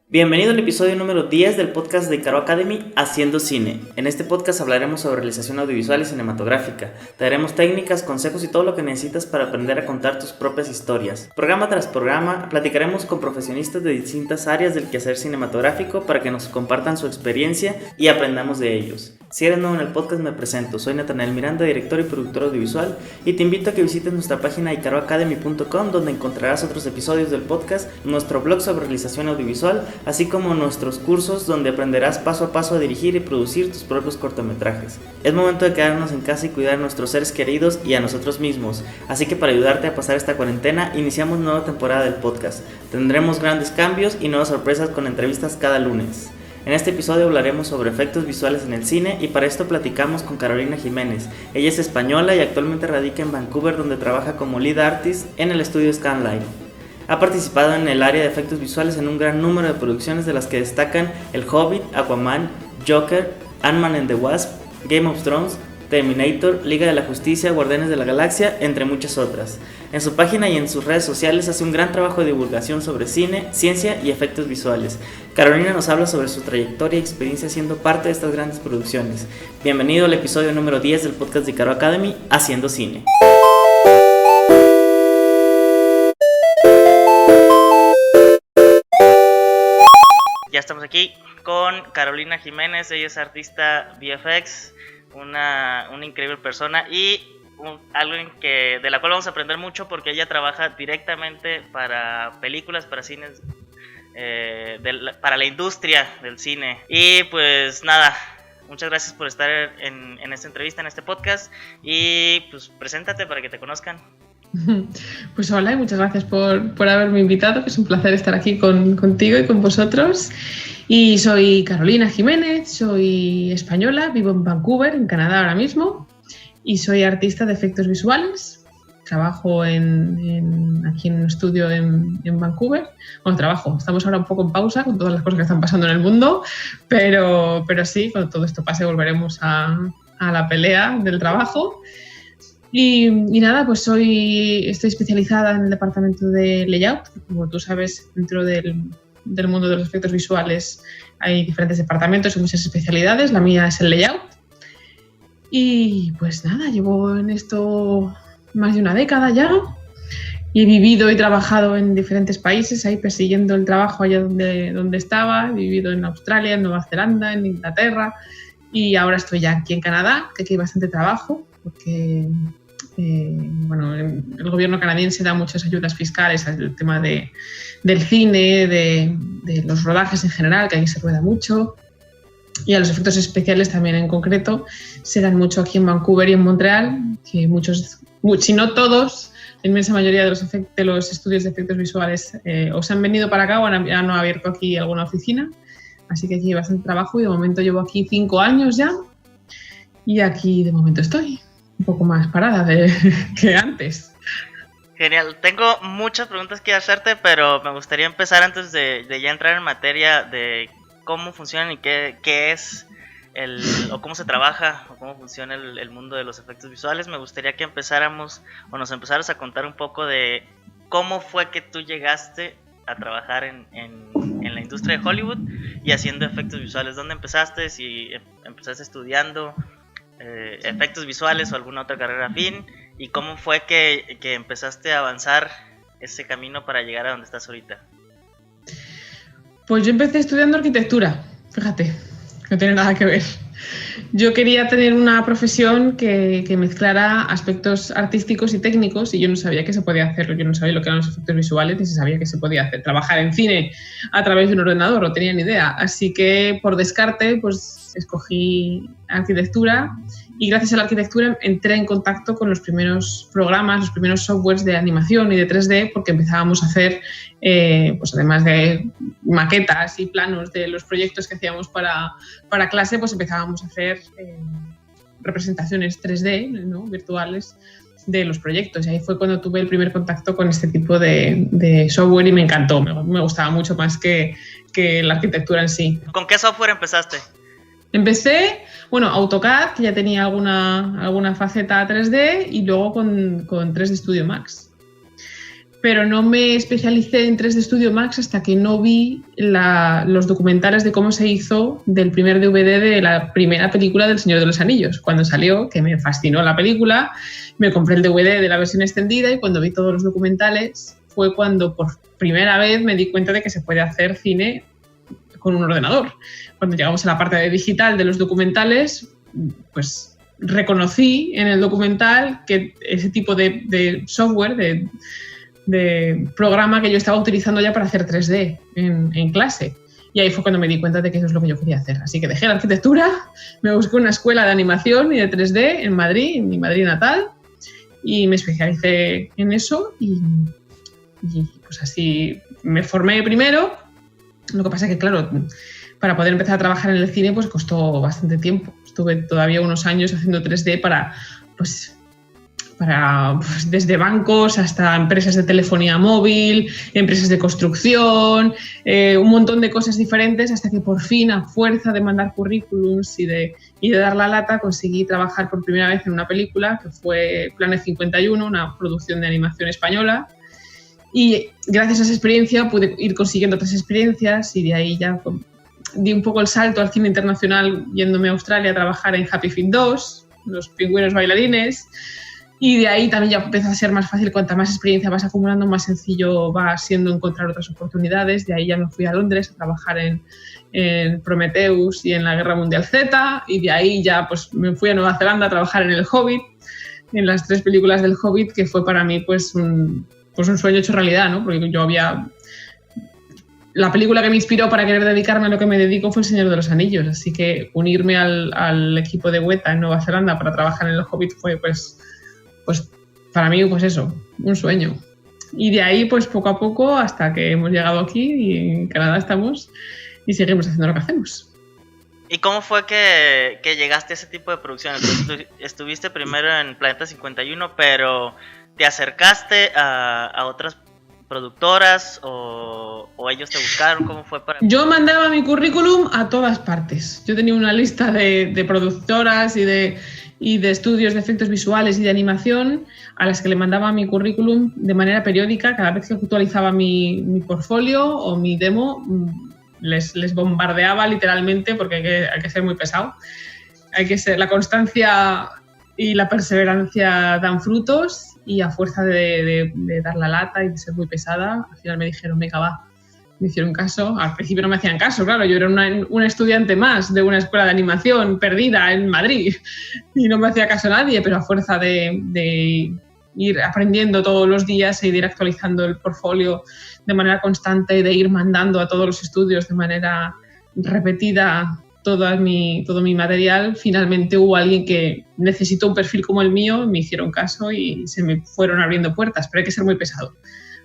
Bienvenido al episodio número 10 del podcast de Icaro Academy, Haciendo Cine. En este podcast hablaremos sobre realización audiovisual y cinematográfica. Te daremos técnicas, consejos y todo lo que necesitas para aprender a contar tus propias historias. Programa tras programa, platicaremos con profesionistas de distintas áreas del quehacer cinematográfico para que nos compartan su experiencia y aprendamos de ellos. Si eres nuevo en el podcast, me presento. Soy Natanael Miranda, director y productor audiovisual, y te invito a que visites nuestra página icaroacademy.com, donde encontrarás otros episodios del podcast, nuestro blog sobre realización audiovisual, así como nuestros cursos donde aprenderás paso a paso a dirigir y producir tus propios cortometrajes. Es momento de quedarnos en casa y cuidar a nuestros seres queridos y a nosotros mismos, así que para ayudarte a pasar esta cuarentena, iniciamos nueva temporada del podcast. Tendremos grandes cambios y nuevas sorpresas con entrevistas cada lunes. En este episodio hablaremos sobre efectos visuales en el cine y para esto platicamos con Carolina Jiménez. Ella es española y actualmente radica en Vancouver, donde trabaja como lead artist en el estudio Scanline. Ha participado en el área de efectos visuales en un gran número de producciones, de las que destacan El Hobbit, Aquaman, Joker, Ant-Man and the Wasp, Game of Thrones, Terminator, Liga de la Justicia, Guardianes de la Galaxia, entre muchas otras. En su página y en sus redes sociales hace un gran trabajo de divulgación sobre cine, ciencia y efectos visuales. Carolina nos habla sobre su trayectoria y experiencia siendo parte de estas grandes producciones. Bienvenido al episodio número 10 del podcast de Icaro Academy, Haciendo Cine. Ya estamos aquí con Carolina Jiménez. Ella es artista VFX, una increíble persona y alguien de la cual vamos a aprender mucho, porque ella trabaja directamente para películas, para cines, para la industria del cine. Y pues nada, muchas gracias por estar en esta entrevista, en este podcast, y pues preséntate para que te conozcan. Pues hola y muchas gracias por haberme invitado, que es un placer estar aquí contigo y con vosotros. Y soy Carolina Jiménez, soy española, vivo en Vancouver, en Canadá ahora mismo, y soy artista de efectos visuales. Trabajo aquí en un estudio en Vancouver. Bueno, estamos ahora un poco en pausa con todas las cosas que están pasando en el mundo, pero sí, cuando todo esto pase volveremos a la pelea del trabajo. Y nada, pues estoy especializada en el departamento de layout. Como tú sabes, dentro del mundo de los efectos visuales hay diferentes departamentos y muchas especialidades. La mía es el layout. Y pues nada, llevo en esto más de una década ya. Y he vivido y trabajado en diferentes países, ahí persiguiendo el trabajo allá donde estaba. He vivido en Australia, en Nueva Zelanda, en Inglaterra. Y ahora estoy ya aquí en Canadá, que aquí hay bastante trabajo, porque el gobierno canadiense da muchas ayudas fiscales al tema del cine, de los rodajes en general, que aquí se rueda mucho, y a los efectos especiales también en concreto se dan mucho aquí en Vancouver y en Montreal, que muchos, si no todos, la inmensa mayoría de los estudios de efectos visuales o se han venido para acá o han abierto aquí alguna oficina, así que aquí hay bastante trabajo y de momento llevo aquí 5 años ya y aquí de momento estoy un poco más parada que antes. Genial, tengo muchas preguntas que hacerte, pero me gustaría empezar antes de ya entrar en materia de cómo funcionan y qué es o cómo se trabaja o cómo funciona el mundo de los efectos visuales. Me gustaría que nos empezaras a contar un poco de cómo fue que tú llegaste a trabajar en la industria de Hollywood y haciendo efectos visuales. ¿Dónde empezaste? Si empezaste estudiando efectos visuales o alguna otra carrera afín, y cómo fue que empezaste a avanzar ese camino para llegar a donde estás ahorita. Pues yo empecé estudiando arquitectura, fíjate, no tiene nada que ver. Yo quería tener una profesión que mezclara aspectos artísticos y técnicos, y yo no sabía que se podía hacerlo. Yo no sabía lo que eran los efectos visuales, ni se sabía que se podía hacer. Trabajar en cine a través de un ordenador, no tenía ni idea. Así que por descarte, pues escogí arquitectura, y gracias a la arquitectura entré en contacto con los primeros programas, los primeros softwares de animación y de 3D, porque empezábamos a hacer, pues además de maquetas y planos de los proyectos que hacíamos para clase, pues empezábamos a hacer representaciones 3D, ¿no?, virtuales de los proyectos. Y ahí fue cuando tuve el primer contacto con este tipo de software y me encantó, me gustaba mucho más que la arquitectura en sí. ¿Con qué software empezaste? Empecé, AutoCAD, que ya tenía alguna faceta 3D, y luego con 3D Studio Max. pero no me especialicé en 3D Studio Max hasta que no vi los documentales de cómo se hizo del primer DVD de la primera película del Señor de los Anillos. Cuando salió, que me fascinó la película, me compré el DVD de la versión extendida y cuando vi todos los documentales fue cuando por primera vez me di cuenta de que se puede hacer cine con un ordenador. Cuando llegamos a la parte de digital de los documentales, pues reconocí en el documental que ese tipo de software, de programa que yo estaba utilizando ya para hacer 3D en clase. Y ahí fue cuando me di cuenta de que eso es lo que yo quería hacer. Así que dejé la arquitectura, me busqué una escuela de animación y de 3D en Madrid, en mi Madrid natal, y me especialicé en eso y pues así me formé primero. Lo que pasa es que, claro, para poder empezar a trabajar en el cine pues costó bastante tiempo. Estuve todavía unos años haciendo 3D para desde bancos hasta empresas de telefonía móvil, empresas de construcción, un montón de cosas diferentes, hasta que por fin, a fuerza de mandar currículums y de dar la lata, conseguí trabajar por primera vez en una película que fue Planet 51, una producción de animación española. Y gracias a esa experiencia pude ir consiguiendo otras experiencias y de ahí ya di un poco el salto al cine internacional yéndome a Australia a trabajar en Happy Feet 2, los pingüinos bailarines. Y de ahí también ya empieza a ser más fácil, cuanta más experiencia vas acumulando, más sencillo va siendo encontrar otras oportunidades. De ahí ya me fui a Londres a trabajar en Prometheus y en la Guerra Mundial Z, y de ahí ya pues me fui a Nueva Zelanda a trabajar en El Hobbit, en las 3 películas del Hobbit, que fue para mí pues un sueño hecho realidad, ¿no? Porque la película que me inspiró para querer dedicarme a lo que me dedico fue El Señor de los Anillos, así que unirme al equipo de Weta en Nueva Zelanda para trabajar en El Hobbit fue pues para mí, pues eso, un sueño. Y de ahí, pues poco a poco, hasta que hemos llegado aquí y en Canadá estamos y seguimos haciendo lo que hacemos. ¿Y cómo fue que llegaste a ese tipo de producciones? Pues estuviste primero en Planeta 51, pero ¿te acercaste a otras productoras o ellos te buscaron? ¿Cómo fue para...? Yo mandaba mi currículum a todas partes. Yo tenía una lista de productoras y de estudios de efectos visuales y de animación a las que le mandaba mi currículum de manera periódica. Cada vez que actualizaba mi portfolio o mi demo, les bombardeaba literalmente, porque hay que ser muy pesado. La constancia y la perseverancia dan frutos, y a fuerza de dar la lata y de ser muy pesada, al final me dijeron, venga, va. Me hicieron caso. Al principio no me hacían caso, claro, yo era una estudiante más de una escuela de animación perdida en Madrid y no me hacía caso nadie, pero a fuerza de ir aprendiendo todos los días e ir actualizando el portfolio de manera constante y de ir mandando a todos los estudios de manera repetida todo mi material, finalmente hubo alguien que necesitó un perfil como el mío, me hicieron caso y se me fueron abriendo puertas, pero hay que ser muy pesado,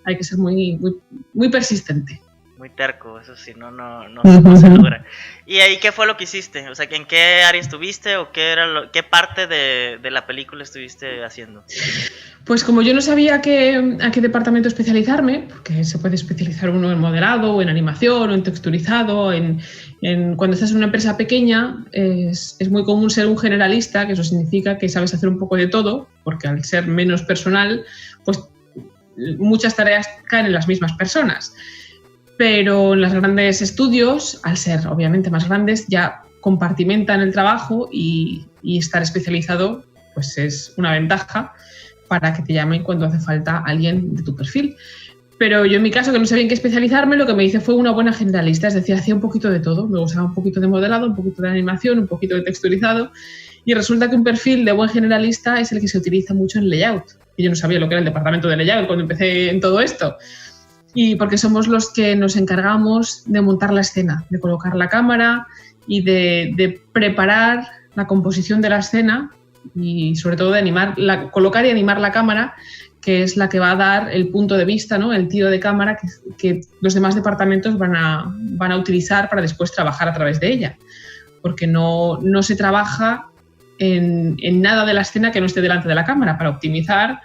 hay que ser muy, muy, muy persistente. Muy terco, eso sí, no se logra. ¿Y ahí qué fue lo que hiciste? O sea, ¿en qué área estuviste o qué parte de la película estuviste haciendo? Pues como yo no sabía a qué departamento especializarme, porque se puede especializar uno en modelado, o en animación, o en texturizado, cuando estás en una empresa pequeña es muy común ser un generalista, que eso significa que sabes hacer un poco de todo, porque al ser menos personal, pues muchas tareas caen en las mismas personas. Pero en los grandes estudios, al ser obviamente más grandes, ya compartimentan el trabajo y estar especializado pues es una ventaja para que te llamen cuando hace falta alguien de tu perfil. Pero yo en mi caso, que no sabía en qué especializarme, lo que me hice fue una buena generalista, es decir, hacía un poquito de todo. Me gustaba un poquito de modelado, un poquito de animación, un poquito de texturizado, y resulta que un perfil de buen generalista es el que se utiliza mucho en layout. Y yo no sabía lo que era el departamento de layout cuando empecé en todo esto. Y porque somos los que nos encargamos de montar la escena, de colocar la cámara y de preparar la composición de la escena y sobre todo de colocar y animar la cámara, que es la que va a dar el punto de vista, ¿no? El tiro de cámara que los demás departamentos van a utilizar para después trabajar a través de ella. Porque no se trabaja en nada de la escena que no esté delante de la cámara, para optimizar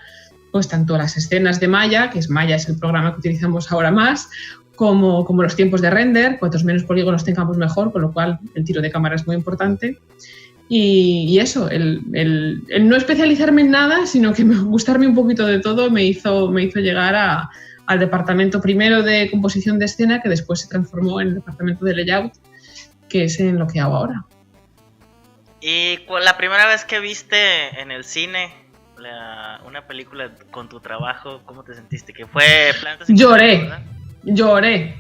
pues tanto las escenas de Maya, Maya es el programa que utilizamos ahora más, como los tiempos de render. Cuantos menos polígonos tengamos mejor, con lo cual el tiro de cámara es muy importante. Y eso, el no especializarme en nada, sino que gustarme un poquito de todo, me hizo llegar al departamento primero de composición de escena, que después se transformó en el departamento de layout, que es en lo que hago ahora. ¿Y la primera vez que viste en el cine una película con tu trabajo, cómo te sentiste? ¿Que fue Planeta 51, Lloré.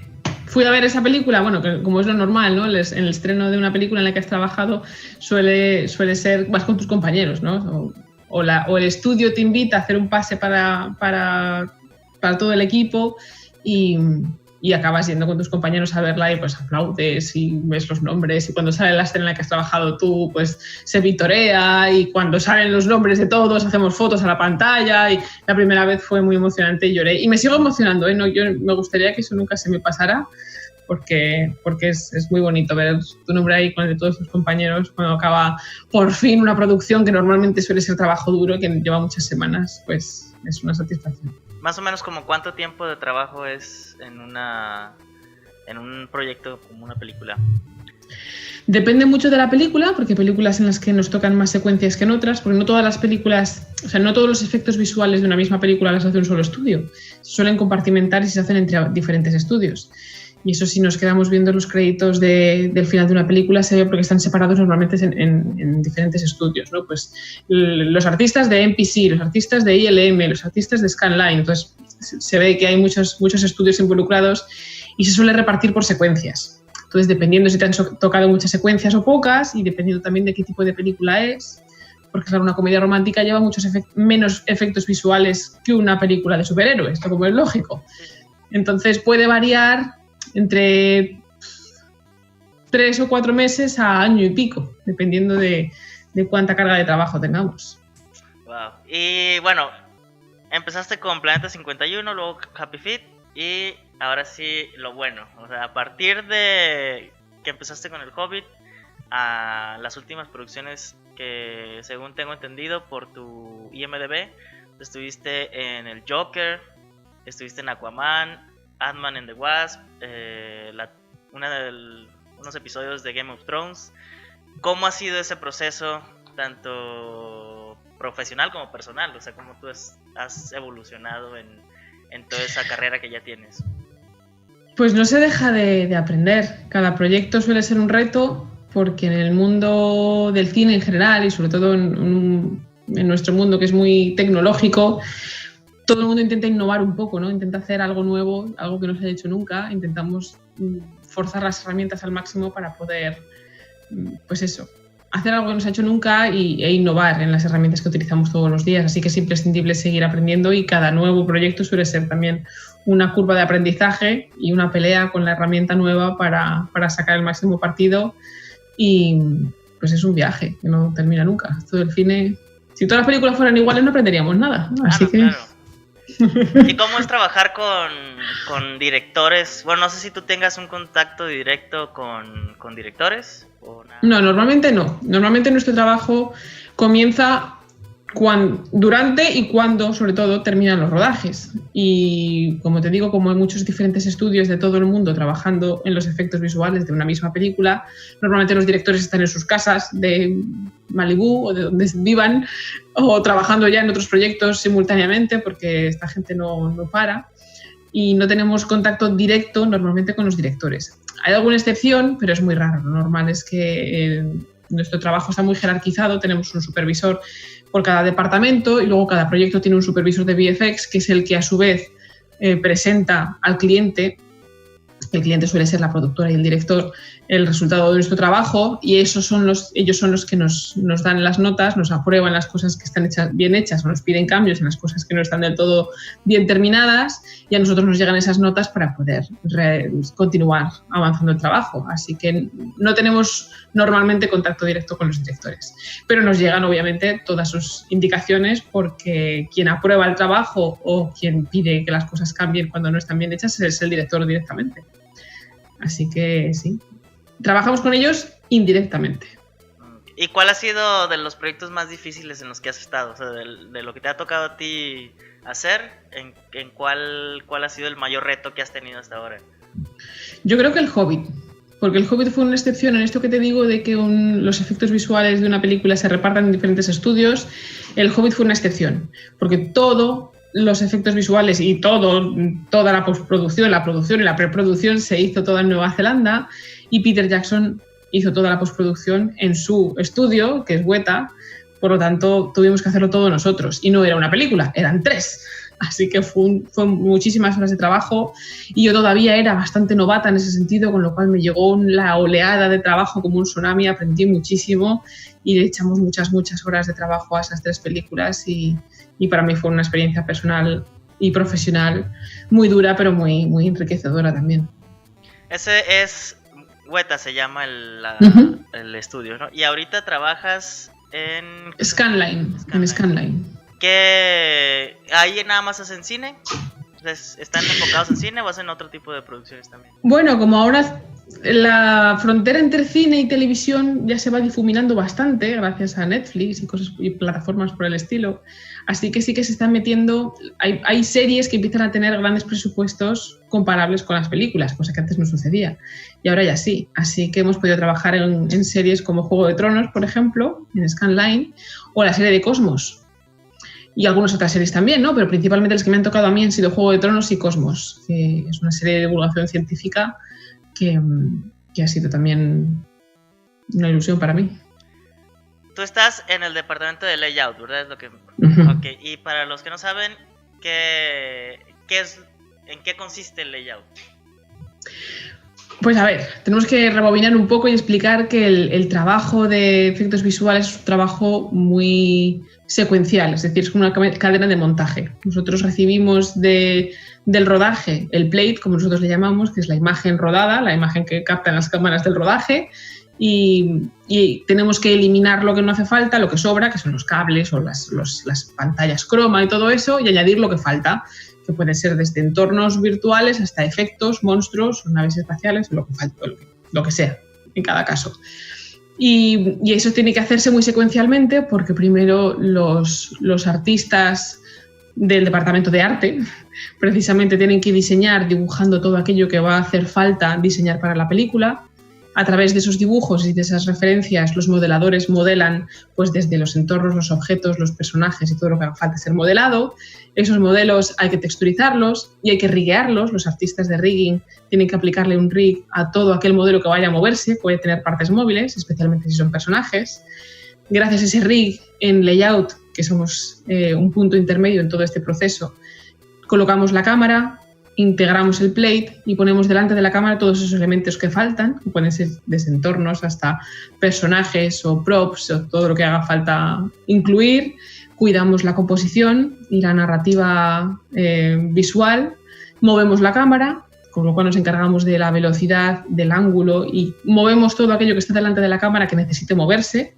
Fui a ver esa película, bueno, que como es lo normal, ¿no? En el estreno de una película en la que has trabajado suele ser, vas con tus compañeros, ¿no? O el estudio te invita a hacer un pase para todo el equipo y acabas yendo con tus compañeros a verla y pues aplaudes y ves los nombres, y cuando sale la escena en la que has trabajado tú, pues se vitorea, y cuando salen los nombres de todos hacemos fotos a la pantalla, y la primera vez fue muy emocionante y lloré. Y me sigo emocionando, ¿eh? No, yo me gustaría que eso nunca se me pasara, porque es muy bonito ver tu nombre ahí con el de todos tus compañeros cuando acaba por fin una producción que normalmente suele ser trabajo duro, que lleva muchas semanas, pues es una satisfacción. Más o menos, como cuánto tiempo de trabajo es en un proyecto como una película. Depende mucho de la película, porque hay películas en las que nos tocan más secuencias que en otras, porque no todas las películas, o sea, no todos los efectos visuales de una misma película las hace un solo estudio. Se suelen compartimentar y se hacen entre diferentes estudios. Y eso, si nos quedamos viendo los créditos del final de una película, se ve porque están separados normalmente en diferentes estudios, ¿no? Pues los artistas de MPC, los artistas de ILM, los artistas de Scanline. Entonces se ve que hay muchos estudios involucrados y se suele repartir por secuencias. Entonces, dependiendo si te han tocado muchas secuencias o pocas, y dependiendo también de qué tipo de película es, porque claro, una comedia romántica lleva menos efectos visuales que una película de superhéroes, esto como es lógico. Entonces puede variar entre 3 o 4 meses a año y pico, dependiendo de cuánta carga de trabajo tengamos. Wow. Y bueno, empezaste con Planeta 51, luego Happy Feet, y ahora sí lo bueno. O sea, a partir de que empezaste con El Hobbit a las últimas producciones que, según tengo entendido por tu IMDb, estuviste en El Joker, estuviste en Aquaman, Ant-Man and the Wasp, unos episodios de Game of Thrones. ¿Cómo ha sido ese proceso, tanto profesional como personal? O sea, ¿cómo tú has evolucionado en toda esa carrera que ya tienes? Pues no se deja de aprender. Cada proyecto suele ser un reto, porque en el mundo del cine en general, y sobre todo en nuestro mundo, que es muy tecnológico, todo el mundo intenta innovar un poco, ¿no? Intenta hacer algo nuevo, algo que no se ha hecho nunca. Intentamos forzar las herramientas al máximo para poder, pues eso, hacer algo que no se ha hecho nunca e innovar en las herramientas que utilizamos todos los días. Así que es imprescindible seguir aprendiendo, y cada nuevo proyecto suele ser también una curva de aprendizaje y una pelea con la herramienta nueva para sacar el máximo partido. Y pues es un viaje que no termina nunca. Todo el cine, si todas las películas fueran iguales, no aprenderíamos nada, ¿no? Así que... Claro. ¿Y cómo es trabajar con directores? Bueno, no sé si tú tengas un contacto directo con directores o nada. No, normalmente no. Normalmente nuestro trabajo comienza durante y cuando, sobre todo, terminan los rodajes. Y como te digo, como hay muchos diferentes estudios de todo el mundo trabajando en los efectos visuales de una misma película, normalmente los directores están en sus casas de Malibú o de donde vivan, o trabajando ya en otros proyectos simultáneamente, porque esta gente no para, y no tenemos contacto directo normalmente con los directores. Hay alguna excepción, pero es muy raro. Lo normal es que nuestro trabajo está muy jerarquizado. Tenemos un supervisor por cada departamento, y luego cada proyecto tiene un supervisor de VFX, que es el que a su vez presenta al cliente. El cliente suele ser la productora y el director, el resultado de nuestro trabajo, y ellos son los que nos dan las notas, nos aprueban las cosas que están bien hechas, o nos piden cambios en las cosas que no están del todo bien terminadas, y a nosotros nos llegan esas notas para poder continuar avanzando el trabajo. Así que no tenemos normalmente contacto directo con los directores, pero nos llegan obviamente todas sus indicaciones, porque quien aprueba el trabajo o quien pide que las cosas cambien cuando no están bien hechas es el director directamente. Así que sí, trabajamos con ellos indirectamente. ¿Y cuál ha sido de los proyectos más difíciles en los que has estado? O sea, de lo que te ha tocado a ti hacer, ¿cuál ha sido el mayor reto que has tenido hasta ahora? Yo creo que El Hobbit, porque El Hobbit fue una excepción en esto que te digo de que los efectos visuales de una película se repartan en diferentes estudios. El Hobbit fue una excepción, porque todos los efectos visuales y toda la postproducción, la producción y la preproducción se hizo toda en Nueva Zelanda, y Peter Jackson hizo toda la postproducción en su estudio, que es Weta. Por lo tanto, tuvimos que hacerlo todo nosotros. Y no era una película, eran 3. Así que fue muchísimas horas de trabajo, y yo todavía era bastante novata en ese sentido, con lo cual me llegó la oleada de trabajo como un tsunami, aprendí muchísimo y le echamos muchas horas de trabajo a esas 3 películas, y para mí fue una experiencia personal y profesional muy dura, pero muy, muy enriquecedora también. Ese es Weta, se llama el estudio, ¿no? Y ahorita trabajas en Scanline. En Scanline. ¿Que ahí nada más hacen cine? ¿Están enfocados en cine o hacen otro tipo de producciones también? Bueno, como ahora la frontera entre cine y televisión ya se va difuminando bastante gracias a Netflix y plataformas por el estilo, así que sí que se están metiendo, hay series que empiezan a tener grandes presupuestos comparables con las películas, cosa que antes no sucedía, y ahora ya sí. Así que hemos podido trabajar en series como Juego de Tronos, por ejemplo, en Scanline, o la serie de Cosmos, y algunas otras series también, ¿no? Pero principalmente las que me han tocado a mí han sido Juego de Tronos y Cosmos, que es una serie de divulgación científica que ha sido también una ilusión para mí. Tú estás en el departamento de layout, ¿verdad? Es lo que... Uh-huh. Okay. Y para los que no saben, ¿en qué consiste el layout? Pues a ver, tenemos que rebobinar un poco y explicar que el trabajo de efectos visuales es un trabajo muy secuencial, es decir, es como una cadena de montaje. Nosotros recibimos del rodaje el plate, como nosotros le llamamos, que es la imagen rodada, la imagen que captan las cámaras del rodaje, y tenemos que eliminar lo que no hace falta, lo que sobra, que son los cables o las pantallas croma y todo eso, y añadir lo que falta, que pueden ser desde entornos virtuales hasta efectos, monstruos, naves espaciales, lo que sea, en cada caso. Y eso tiene que hacerse muy secuencialmente, porque primero los artistas del departamento de arte precisamente tienen que diseñar dibujando todo aquello que va a hacer falta diseñar para la película. A través de esos dibujos y de esas referencias, los modeladores modelan pues desde los entornos, los objetos, los personajes y todo lo que haga falta ser modelado. Esos modelos hay que texturizarlos y hay que riguearlos. Los artistas de rigging tienen que aplicarle un rig a todo aquel modelo que vaya a moverse, puede tener partes móviles, especialmente si son personajes. Gracias a ese rig en layout, que somos un punto intermedio en todo este proceso, colocamos la cámara, integramos el plate y ponemos delante de la cámara todos esos elementos que faltan, que pueden ser desde entornos hasta personajes o props o todo lo que haga falta incluir. Cuidamos la composición y la narrativa visual, movemos la cámara, con lo cual nos encargamos de la velocidad, del ángulo, y movemos todo aquello que está delante de la cámara que necesite moverse,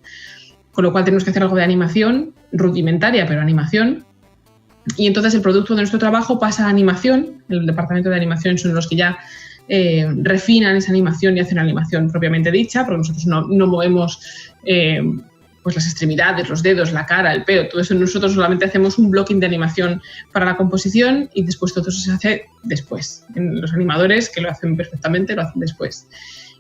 con lo cual tenemos que hacer algo de animación, rudimentaria, pero animación. Y entonces el producto de nuestro trabajo pasa a animación. El departamento de animación son los que ya refinan esa animación y hacen animación propiamente dicha, porque nosotros no movemos pues las extremidades, los dedos, la cara, el pelo, todo eso. Nosotros solamente hacemos un blocking de animación para la composición y después todo eso se hace después. Los animadores, que lo hacen perfectamente, lo hacen después.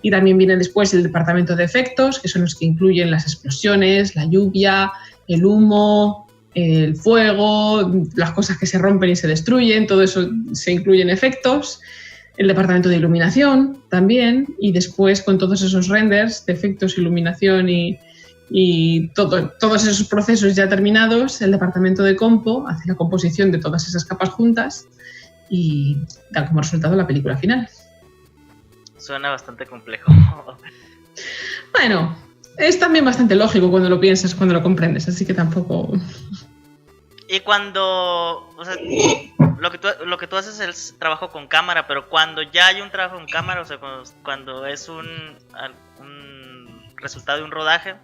Y también viene después el departamento de efectos, que son los que incluyen las explosiones, la lluvia, el humo, el fuego, las cosas que se rompen y se destruyen, todo eso se incluye en efectos. El departamento de iluminación también, y después con todos esos renders de efectos, iluminación y todos esos procesos ya terminados, el departamento de compo hace la composición de todas esas capas juntas y da como resultado la película final. Suena bastante complejo. Bueno, es también bastante lógico cuando lo piensas, cuando lo comprendes, así que tampoco... Y cuando, o sea, lo que tú haces es trabajo con cámara, pero cuando ya hay un trabajo con cámara, o sea, cuando es un resultado de un rodaje,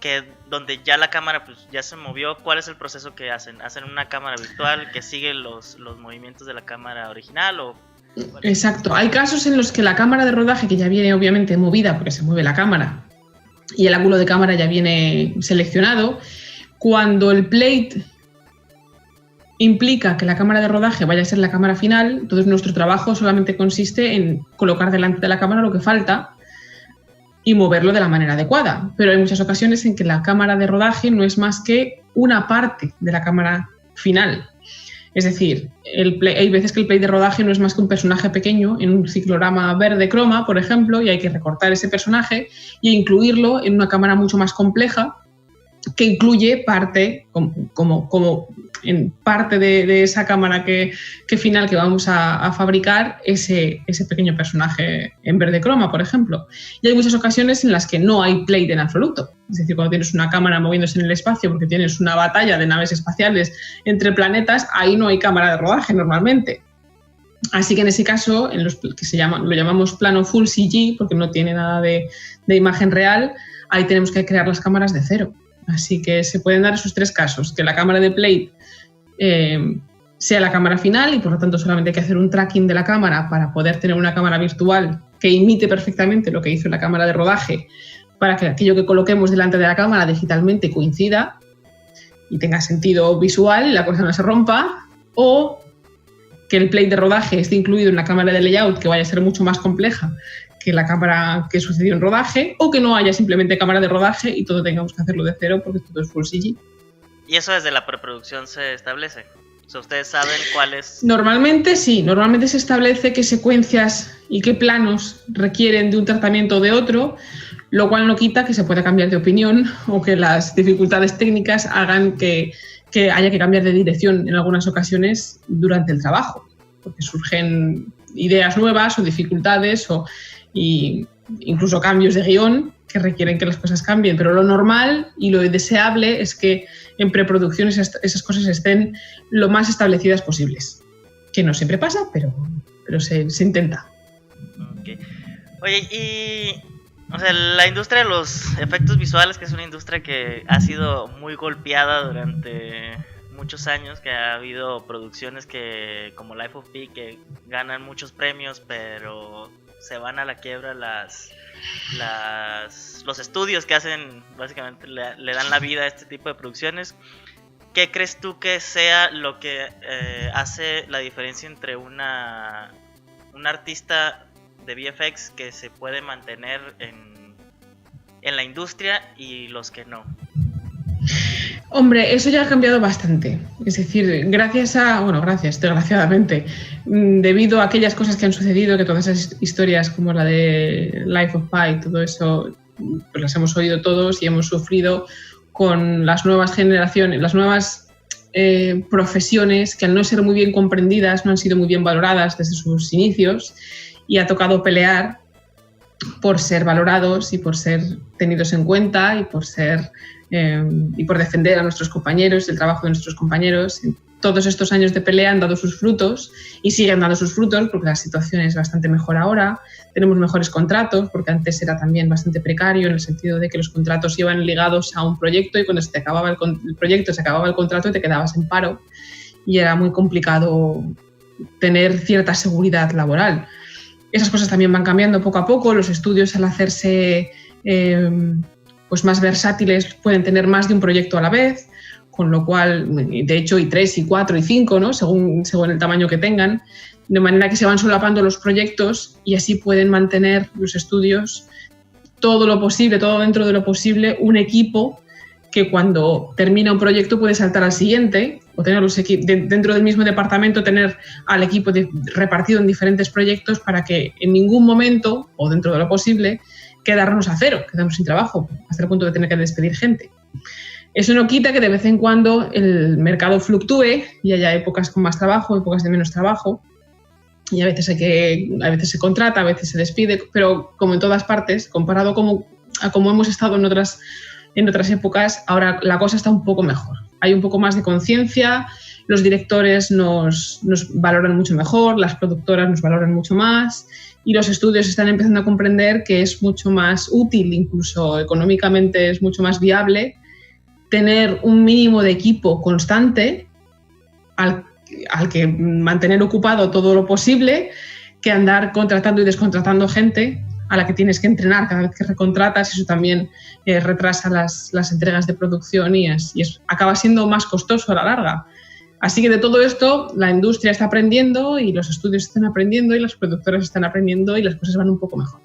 que donde ya la cámara pues ya se movió, ¿cuál es el proceso que hacen? ¿Hacen una cámara virtual que sigue los movimientos de la cámara original o...? Exacto, hay casos en los que la cámara de rodaje, que ya viene obviamente movida porque se mueve la cámara y el ángulo de cámara ya viene seleccionado, cuando el plate implica que la cámara de rodaje vaya a ser la cámara final, entonces nuestro trabajo solamente consiste en colocar delante de la cámara lo que falta y moverlo de la manera adecuada. Pero hay muchas ocasiones en que la cámara de rodaje no es más que una parte de la cámara final. Es decir, hay veces que el play de rodaje no es más que un personaje pequeño en un ciclorama verde croma, por ejemplo, y hay que recortar ese personaje e incluirlo en una cámara mucho más compleja que incluye parte, como en parte de esa cámara que final que vamos a fabricar, ese pequeño personaje en verde croma, por ejemplo. Y hay muchas ocasiones en las que no hay plate en absoluto. Es decir, cuando tienes una cámara moviéndose en el espacio porque tienes una batalla de naves espaciales entre planetas, ahí no hay cámara de rodaje normalmente. Así que en ese caso, en los que lo llamamos plano full CG, porque no tiene nada de imagen real, ahí tenemos que crear las cámaras de cero. Así que se pueden dar esos 3 casos, que la cámara de plate sea la cámara final y por lo tanto solamente hay que hacer un tracking de la cámara para poder tener una cámara virtual que imite perfectamente lo que hizo la cámara de rodaje para que aquello que coloquemos delante de la cámara digitalmente coincida y tenga sentido visual y la cosa no se rompa, o que el plate de rodaje esté incluido en la cámara de layout que vaya a ser mucho más compleja que la cámara que sucedió en rodaje, o que no haya simplemente cámara de rodaje y todo tengamos que hacerlo de cero porque todo es full CG. ¿Y eso desde la preproducción se establece? O sea, ¿ustedes saben cuál es? Normalmente sí, normalmente se establece qué secuencias y qué planos requieren de un tratamiento o de otro, lo cual no quita que se pueda cambiar de opinión o que las dificultades técnicas hagan que haya que cambiar de dirección en algunas ocasiones durante el trabajo, porque surgen ideas nuevas o dificultades y incluso cambios de guión que requieren que las cosas cambien, pero lo normal y lo deseable es que en preproducción esas cosas estén lo más establecidas posibles, que no siempre pasa, pero se intenta. Okay. Oye, y o sea, la industria de los efectos visuales, que es una industria que ha sido muy golpeada durante muchos años, que ha habido producciones como Life of Pi que ganan muchos premios, pero se van a la quiebra los estudios que hacen, básicamente le dan la vida a este tipo de producciones. ¿Qué crees tú que sea lo que hace la diferencia entre un artista de VFX que se puede mantener en la industria y los que no? Hombre, eso ya ha cambiado bastante. Es decir, desgraciadamente, debido a aquellas cosas que han sucedido, que todas esas historias como la de Life of Pi, todo eso, pues las hemos oído todos y hemos sufrido con las nuevas generaciones, las nuevas profesiones que al no ser muy bien comprendidas, no han sido muy bien valoradas desde sus inicios y ha tocado pelear por ser valorados y por ser tenidos en cuenta y por defender a nuestros compañeros, el trabajo de nuestros compañeros. Todos estos años de pelea han dado sus frutos y siguen dando sus frutos porque la situación es bastante mejor ahora. Tenemos mejores contratos porque antes era también bastante precario en el sentido de que los contratos iban ligados a un proyecto y cuando se te acababa el proyecto, se acababa el contrato y te quedabas en paro y era muy complicado tener cierta seguridad laboral. Esas cosas también van cambiando poco a poco. Los estudios, al hacerse pues más versátiles, pueden tener más de un proyecto a la vez, con lo cual, de hecho, y 3, y 4, y 5, ¿no? según el tamaño que tengan, de manera que se van solapando los proyectos y así pueden mantener los estudios todo lo posible, todo dentro de lo posible, un equipo que cuando termina un proyecto puede saltar al siguiente, o tener dentro del mismo departamento tener al equipo repartido en diferentes proyectos para que en ningún momento, o dentro de lo posible, quedarnos a cero, quedarnos sin trabajo, hasta el punto de tener que despedir gente. Eso no quita que de vez en cuando el mercado fluctúe y haya épocas con más trabajo, épocas de menos trabajo, y a veces se contrata, a veces se despide, pero como en todas partes, comparado a como hemos estado en otras épocas, ahora la cosa está un poco mejor. Hay un poco más de conciencia, los directores nos valoran mucho mejor, las productoras nos valoran mucho más y los estudios están empezando a comprender que es mucho más útil, incluso económicamente es mucho más viable, tener un mínimo de equipo constante al que mantener ocupado todo lo posible que andar contratando y descontratando gente a la que tienes que entrenar cada vez que recontratas. Eso también retrasa las entregas de producción y acaba siendo más costoso a la larga. Así que de todo esto la industria está aprendiendo y los estudios están aprendiendo y las productoras están aprendiendo y las cosas van un poco mejor.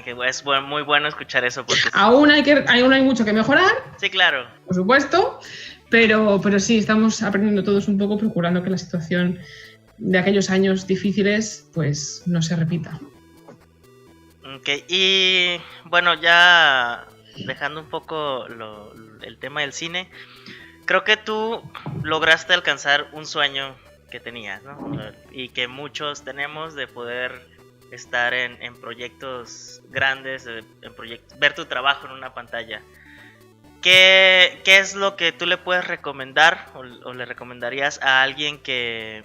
Que es muy bueno escuchar eso. Porque aún hay mucho que mejorar. Sí, claro. Por supuesto, pero sí, estamos aprendiendo todos un poco, procurando que la situación de aquellos años difíciles pues no se repita. Okay. Y bueno, ya dejando un poco el tema del cine, creo que tú lograste alcanzar un sueño que tenías, ¿no? Y que muchos tenemos, de poder estar en proyectos grandes, ver tu trabajo en una pantalla. ¿Qué es lo que tú le puedes recomendar o le recomendarías a alguien que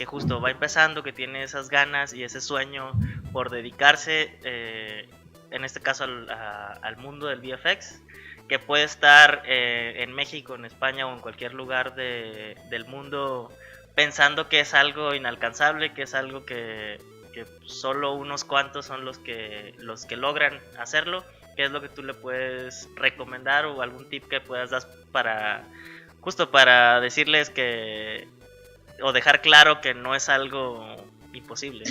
justo va empezando, que tiene esas ganas y ese sueño por dedicarse, en este caso al mundo del VFX, que puede estar en México, en España o en cualquier lugar del mundo, pensando que es algo inalcanzable, que es algo que solo unos cuantos son los que logran hacerlo? ¿Qué es lo que tú le puedes recomendar o algún tip que puedas dar para decirles o dejar claro que no es algo imposible?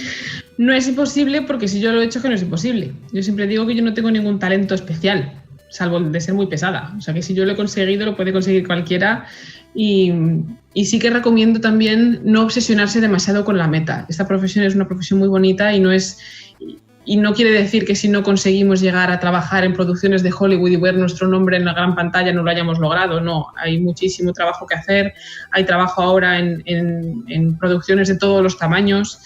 No es imposible, porque si yo lo he hecho, que no es imposible. Yo siempre digo que yo no tengo ningún talento especial, salvo de ser muy pesada. O sea, que si yo lo he conseguido, lo puede conseguir cualquiera. Y sí que recomiendo también no obsesionarse demasiado con la meta. Esta profesión es una profesión muy bonita y no quiere decir que si no conseguimos llegar a trabajar en producciones de Hollywood y ver nuestro nombre en la gran pantalla no lo hayamos logrado. No, hay muchísimo trabajo que hacer. Hay trabajo ahora en producciones de todos los tamaños.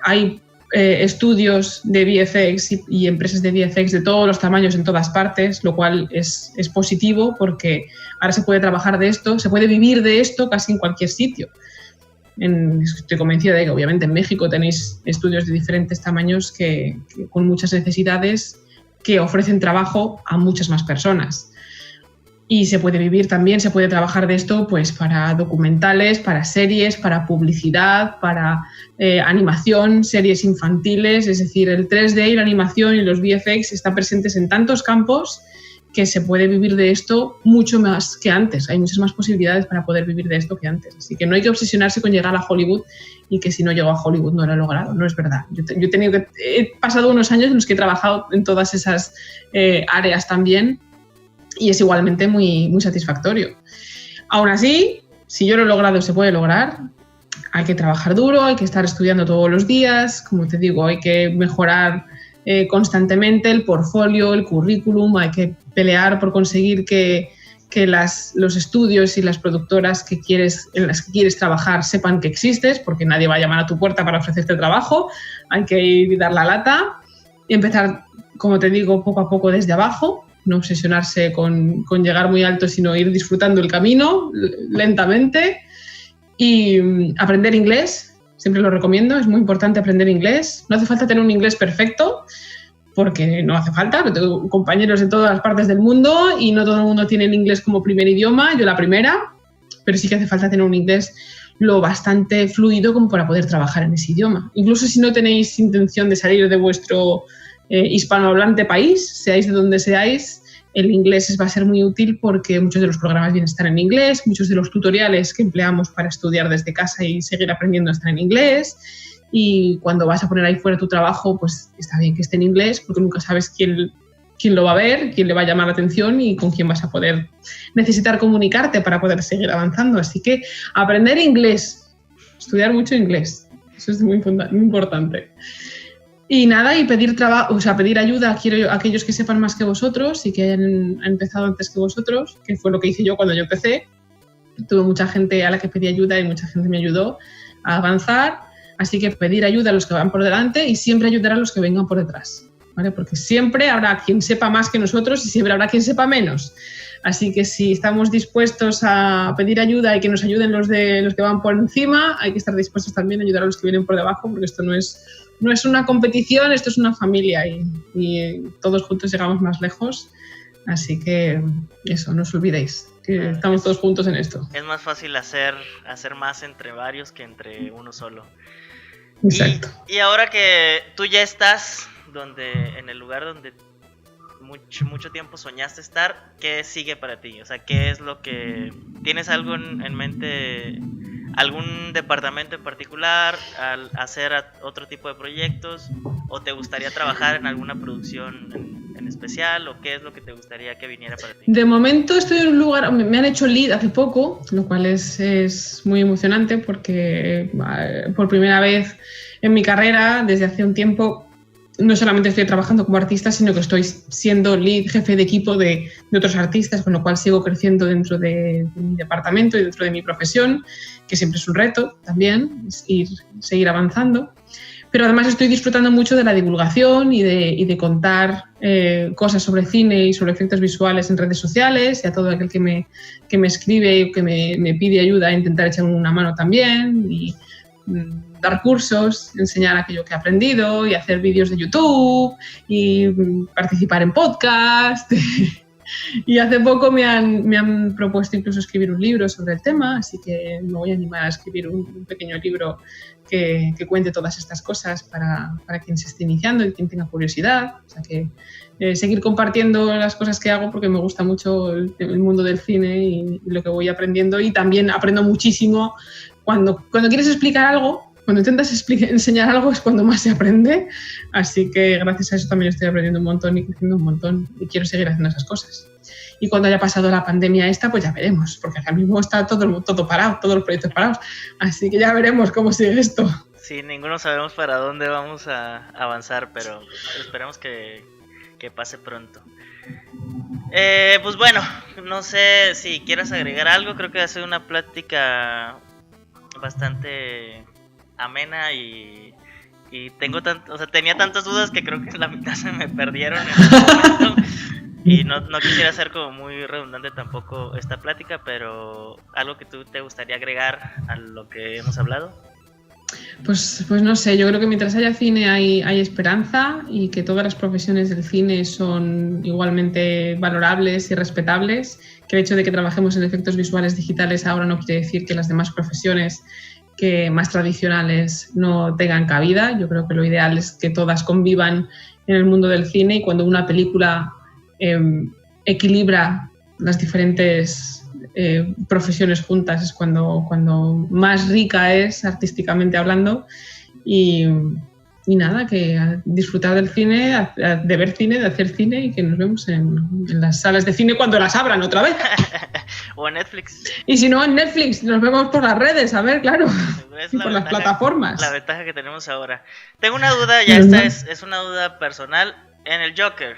Hay estudios de VFX y empresas de VFX de todos los tamaños en todas partes, lo cual es positivo, porque ahora se puede trabajar de esto, se puede vivir de esto casi en cualquier sitio. Estoy convencida de que obviamente en México tenéis estudios de diferentes tamaños que con muchas necesidades, que ofrecen trabajo a muchas más personas. Y se puede vivir también, se puede trabajar de esto pues para documentales, para series, para publicidad, para animación, series infantiles. Es decir, el 3D y la animación y los VFX están presentes en tantos campos que se puede vivir de esto mucho más que antes. Hay muchas más posibilidades para poder vivir de esto que antes. Así que no hay que obsesionarse con llegar a Hollywood y que si no llego a Hollywood no lo he logrado. No es verdad. Yo he pasado unos años en los que he trabajado en todas esas áreas también, y es igualmente muy, muy satisfactorio. Aún así, si yo lo he logrado, se puede lograr. Hay que trabajar duro, hay que estar estudiando todos los días. Como te digo, hay que mejorar constantemente el portfolio, el currículum. Hay que pelear por conseguir que los estudios y las productoras en las que quieres trabajar sepan que existes, porque nadie va a llamar a tu puerta para ofrecerte trabajo. Hay que ir y dar la lata y empezar, como te digo, poco a poco desde abajo. No obsesionarse con llegar muy alto, sino ir disfrutando el camino lentamente. Y aprender inglés, siempre lo recomiendo, es muy importante aprender inglés. No hace falta tener un inglés perfecto, porque no hace falta. Yo tengo compañeros de todas las partes del mundo y no todo el mundo tiene el inglés como primer idioma, yo la primera, pero sí que hace falta tener un inglés lo bastante fluido como para poder trabajar en ese idioma. Incluso si no tenéis intención de salir de vuestro hispanohablante país, seáis de donde seáis, el inglés va a ser muy útil, porque muchos de los programas vienen a estar en inglés, muchos de los tutoriales que empleamos para estudiar desde casa y seguir aprendiendo están en inglés, y cuando vas a poner ahí fuera tu trabajo, pues está bien que esté en inglés, porque nunca sabes quién lo va a ver, quién le va a llamar la atención y con quién vas a poder necesitar comunicarte para poder seguir avanzando. Así que aprender inglés, estudiar mucho inglés, eso es muy importante. Y nada, y pedir ayuda a aquellos que sepan más que vosotros y que hayan empezado antes que vosotros, que fue lo que hice yo cuando yo empecé. Tuve mucha gente a la que pedí ayuda y mucha gente me ayudó a avanzar. Así que pedir ayuda a los que van por delante y siempre ayudar a los que vengan por detrás, ¿vale? Porque siempre habrá quien sepa más que nosotros y siempre habrá quien sepa menos. Así que si estamos dispuestos a pedir ayuda y que nos ayuden los que van por encima, hay que estar dispuestos también a ayudar a los que vienen por debajo, porque esto no es una competición, esto es una familia y todos juntos llegamos más lejos. Así que eso, no os olvidéis que estamos todos juntos en esto. Es más fácil hacer más entre varios que entre uno solo. Exacto. Y ahora que tú ya estás en el lugar donde mucho tiempo soñaste estar, ¿qué sigue para ti? O sea, ¿qué es lo que... ¿Tienes algo en mente algún departamento en particular, al hacer otro tipo de proyectos, o te gustaría trabajar en alguna producción en especial, o qué es lo que te gustaría que viniera para ti? De momento estoy en un lugar, me han hecho lead hace poco, lo cual es muy emocionante porque por primera vez en mi carrera, desde hace un tiempo, no solamente estoy trabajando como artista, sino que estoy siendo lead, jefe de equipo de otros artistas, con lo cual sigo creciendo dentro de mi departamento y dentro de mi profesión, que siempre es un reto también, es seguir avanzando. Pero además estoy disfrutando mucho de la divulgación y de contar cosas sobre cine y sobre efectos visuales en redes sociales, y a todo aquel que me escribe y que me pide ayuda a intentar echar una mano también, y dar cursos, enseñar aquello que he aprendido y hacer vídeos de YouTube y participar en podcast. Y hace poco me han propuesto incluso escribir un libro sobre el tema, así que me voy a animar a escribir un pequeño libro que cuente todas estas cosas para quien se esté iniciando y quien tenga curiosidad. O sea que seguir compartiendo las cosas que hago, porque me gusta mucho el mundo del cine y lo que voy aprendiendo, y también aprendo muchísimo cuando quieres explicar algo. Cuando intentas enseñar algo es cuando más se aprende, así que gracias a eso también estoy aprendiendo un montón y creciendo un montón, y quiero seguir haciendo esas cosas. Y cuando haya pasado la pandemia esta, pues ya veremos, porque ahora mismo está todo parado, todos los proyectos parados, así que ya veremos cómo sigue esto. Sí, ninguno sabemos para dónde vamos a avanzar, pero esperemos que pase pronto. Pues bueno, no sé si quieras agregar algo, creo que ha sido una plática bastante amena y tenía tantas dudas que creo que en la mitad se me perdieron en este momento, y no quisiera ser como muy redundante tampoco esta plática, pero algo que tú te gustaría agregar a lo que hemos hablado. Pues no sé, yo creo que mientras haya cine hay esperanza, y que todas las profesiones del cine son igualmente valorables y respetables, que el hecho de que trabajemos en efectos visuales digitales ahora no quiere decir que las demás profesiones que más tradicionales no tengan cabida. Yo creo que lo ideal es que todas convivan en el mundo del cine, y cuando una película equilibra las diferentes profesiones juntas es cuando más rica es artísticamente hablando. Y nada, que disfrutar del cine, de ver cine, de hacer cine, y que nos vemos en las salas de cine cuando las abran otra vez. O en Netflix. Y si no, en Netflix, nos vemos por las redes, a ver, claro. Y por las plataformas. La ventaja que tenemos ahora. Tengo una duda, ya esta es una duda personal. En el Joker,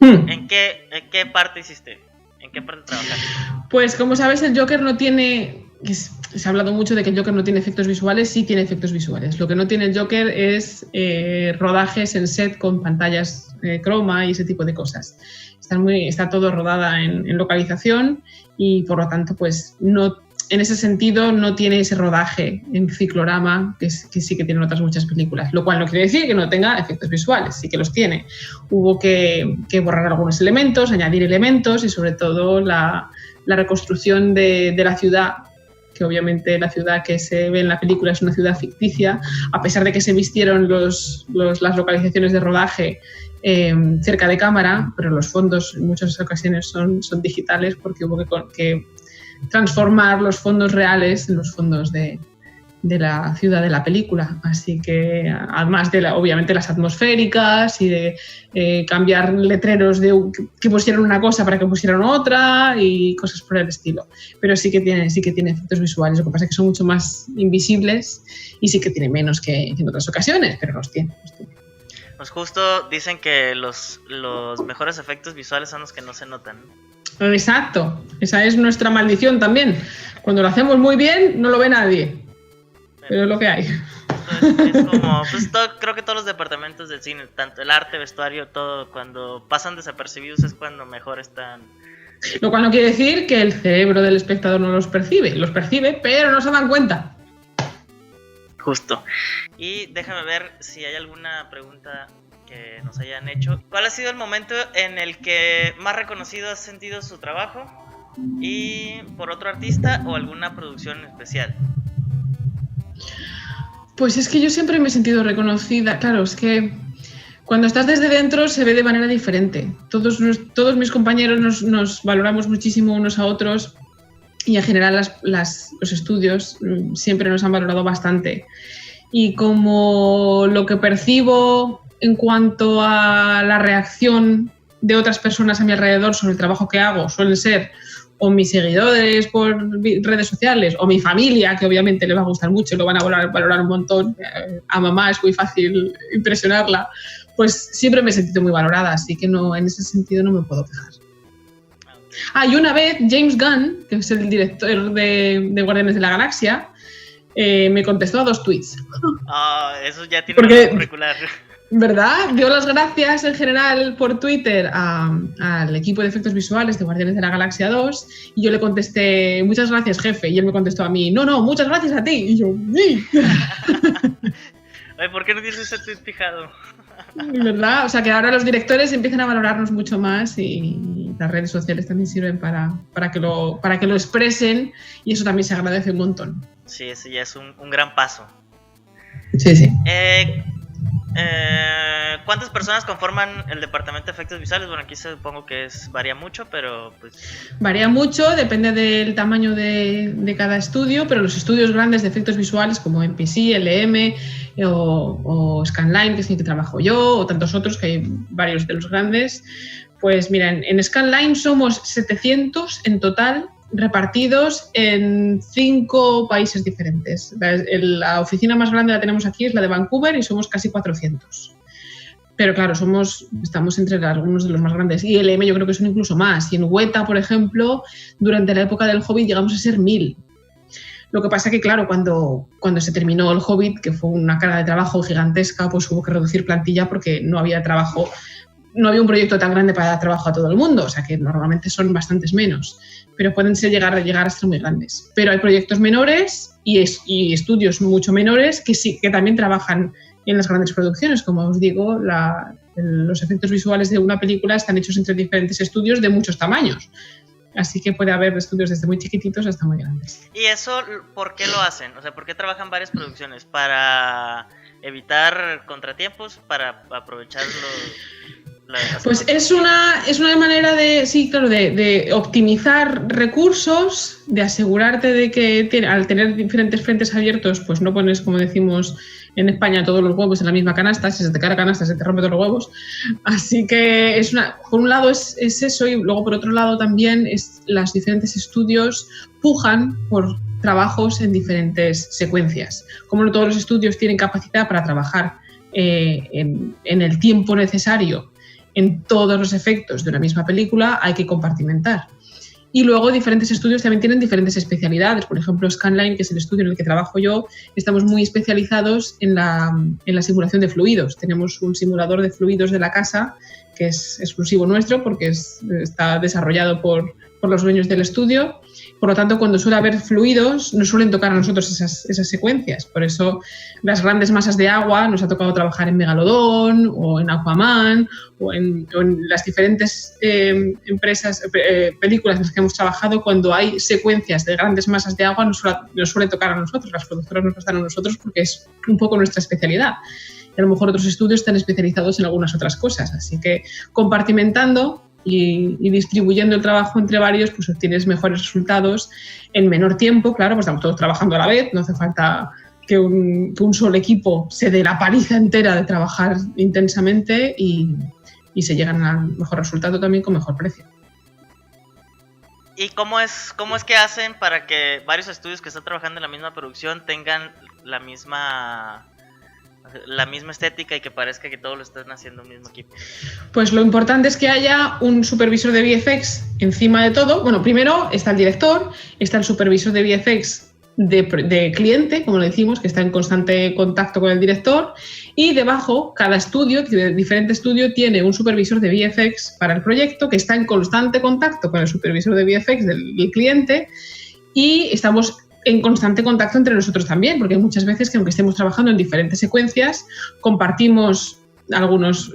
¿en qué parte hiciste? ¿En qué parte trabajaste? Pues como sabes, el Joker no tiene... Se ha hablado mucho de que el Joker no tiene efectos visuales. Sí tiene efectos visuales. Lo que no tiene el Joker es rodajes en set con pantallas croma y ese tipo de cosas. Está todo rodada en localización, y por lo tanto, pues no, en ese sentido no tiene ese rodaje en ciclorama que sí que tienen otras muchas películas, lo cual no quiere decir que no tenga efectos visuales, sí que los tiene. Hubo que borrar algunos elementos, añadir elementos, y sobre todo la reconstrucción de la ciudad, que obviamente la ciudad que se ve en la película es una ciudad ficticia, a pesar de que se vistieron las localizaciones de rodaje cerca de cámara, pero los fondos en muchas ocasiones son digitales, porque hubo que transformar los fondos reales en los fondos de la ciudad de la película. Así que, además de obviamente las atmosféricas y de cambiar letreros que pusieran una cosa para que pusieran otra y cosas por el estilo. Pero sí que tiene efectos visuales, lo que pasa es que son mucho más invisibles y sí que tiene menos que en otras ocasiones, pero los tiene. Pues justo dicen que los mejores efectos visuales son los que no se notan. Exacto, esa es nuestra maldición también. Cuando lo hacemos muy bien, no lo ve nadie. Pero es lo que hay. Es como, pues creo que todos los departamentos del cine, tanto el arte, vestuario, todo, cuando pasan desapercibidos es cuando mejor están. Lo cual no quiere decir que el cerebro del espectador no los percibe, pero no se dan cuenta. Justo. Y déjame ver si hay alguna pregunta que nos hayan hecho. ¿Cuál ha sido el momento en el que más reconocido has sentido su trabajo? ¿Y por otro artista o alguna producción especial? Pues es que yo siempre me he sentido reconocida. Claro, es que cuando estás desde dentro se ve de manera diferente. Todos mis compañeros nos valoramos muchísimo unos a otros, y en general los estudios siempre nos han valorado bastante. Y como lo que percibo en cuanto a la reacción de otras personas a mi alrededor sobre el trabajo que hago suelen ser o mis seguidores por redes sociales o mi familia, que obviamente les va a gustar mucho y lo van a valorar un montón. A mamá es muy fácil impresionarla, pues siempre me he sentido muy valorada, así que no, en ese sentido no me puedo quejar. Y una vez James Gunn, que es el director de Guardianes de la Galaxia, me contestó a 2 tweets. Eso ya tiene que curricular. ¿Verdad? Dio las gracias en general por Twitter al equipo de efectos visuales de Guardianes de la Galaxia 2 y yo le contesté, muchas gracias, jefe, y él me contestó a mí, no, muchas gracias a ti. Y yo, ¡sí! Ay, ¿por qué no tienes ese tweet fijado? ¿Verdad? O sea, que ahora los directores empiezan a valorarnos mucho más y las redes sociales también sirven para que lo expresen y eso también se agradece un montón. Sí, ese ya es un gran paso. Sí. ¿Cuántas personas conforman el departamento de efectos visuales? Bueno, aquí supongo que varía mucho, pero pues... Varía mucho, depende del tamaño de cada estudio, pero los estudios grandes de efectos visuales como MPC, LM o Scanline, que es en el que trabajo yo, o tantos otros, que hay varios de los grandes, pues mira, en Scanline somos 700 en total, repartidos en 5 países diferentes. La oficina más grande la tenemos aquí, es la de Vancouver, y somos casi 400. Pero claro, estamos entre algunos de los más grandes. Y LM yo creo que son incluso más. Y en Weta, por ejemplo, durante la época del Hobbit llegamos a ser 1000. Lo que pasa que, claro, cuando se terminó el Hobbit, que fue una carga de trabajo gigantesca, pues hubo que reducir plantilla porque no había trabajo, no había un proyecto tan grande para dar trabajo a todo el mundo, o sea que normalmente son bastantes menos, pero pueden llegar a ser muy grandes. Pero hay proyectos menores y estudios mucho menores que sí, que también trabajan en las grandes producciones. Como os digo, los efectos visuales de una película están hechos entre diferentes estudios de muchos tamaños. Así que puede haber estudios desde muy chiquititos hasta muy grandes. ¿Y eso por qué lo hacen? O sea, ¿por qué trabajan varias producciones? ¿Para evitar contratiempos? ¿Para aprovecharlo? Pues es una manera de optimizar recursos, de asegurarte de que al tener diferentes frentes abiertos, pues no pones, como decimos en España, todos los huevos en la misma canasta. Si se te cae la canasta, se te rompen todos los huevos. Así que por un lado es eso, y luego por otro lado también los diferentes estudios pujan por trabajos en diferentes secuencias. Como no todos los estudios tienen capacidad para trabajar en el tiempo necesario en todos los efectos de una misma película, hay que compartimentar. Y luego diferentes estudios también tienen diferentes especialidades. Por ejemplo, Scanline, que es el estudio en el que trabajo yo, estamos muy especializados en la simulación de fluidos. Tenemos un simulador de fluidos de la casa que es exclusivo nuestro porque está desarrollado por los dueños del estudio. Por lo tanto, cuando suele haber fluidos, nos suelen tocar a nosotros esas secuencias. Por eso, las grandes masas de agua nos ha tocado trabajar en Megalodón o en Aquaman o en las diferentes películas en las que hemos trabajado. Cuando hay secuencias de grandes masas de agua, nos suele tocar a nosotros. Las productoras nos están a nosotros porque es un poco nuestra especialidad. Y a lo mejor otros estudios están especializados en algunas otras cosas. Así que compartimentando y distribuyendo el trabajo entre varios, pues obtienes mejores resultados en menor tiempo. Claro, pues estamos todos trabajando a la vez, no hace falta que un solo equipo se dé la paliza entera de trabajar intensamente y se llegan al mejor resultado también con mejor precio. ¿Y cómo es que hacen para que varios estudios que están trabajando en la misma producción tengan la misma estética y que parezca que todos lo están haciendo un mismo equipo? Pues lo importante es que haya un supervisor de VFX encima de todo. Bueno, primero está el director, está el supervisor de VFX de cliente, como le decimos, que está en constante contacto con el director, y debajo cada estudio, diferente estudio, tiene un supervisor de VFX para el proyecto que está en constante contacto con el supervisor de VFX del cliente, y estamos en constante contacto entre nosotros también, porque hay muchas veces que aunque estemos trabajando en diferentes secuencias, compartimos algunos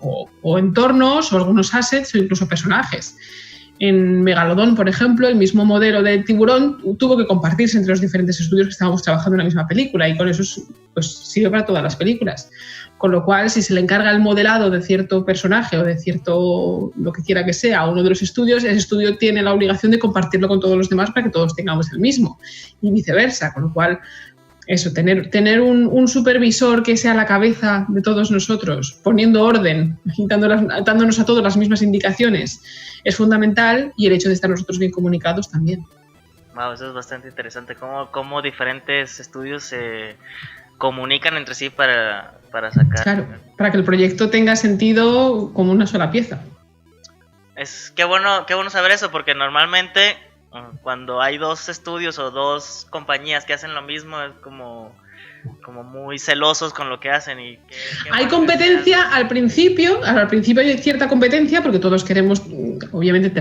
o entornos o algunos assets o incluso personajes. En Megalodón, por ejemplo, el mismo modelo de tiburón tuvo que compartirse entre los diferentes estudios que estábamos trabajando en la misma película y con eso pues, sirve para todas las películas. Con lo cual, si se le encarga el modelado de cierto personaje o de cierto lo que quiera que sea a uno de los estudios, ese estudio tiene la obligación de compartirlo con todos los demás para que todos tengamos el mismo y viceversa. Con lo cual, eso, tener un supervisor que sea la cabeza de todos nosotros, poniendo orden, dándonos a todos las mismas indicaciones, es fundamental, y el hecho de estar nosotros bien comunicados también. Wow, eso es bastante interesante, cómo diferentes estudios se comunican entre sí para sacar. Claro, para que el proyecto tenga sentido como una sola pieza. Qué bueno saber eso, porque normalmente cuando hay dos estudios o dos compañías que hacen lo mismo es como muy celosos con lo que hacen. Hay competencia al principio hay cierta competencia porque todos queremos obviamente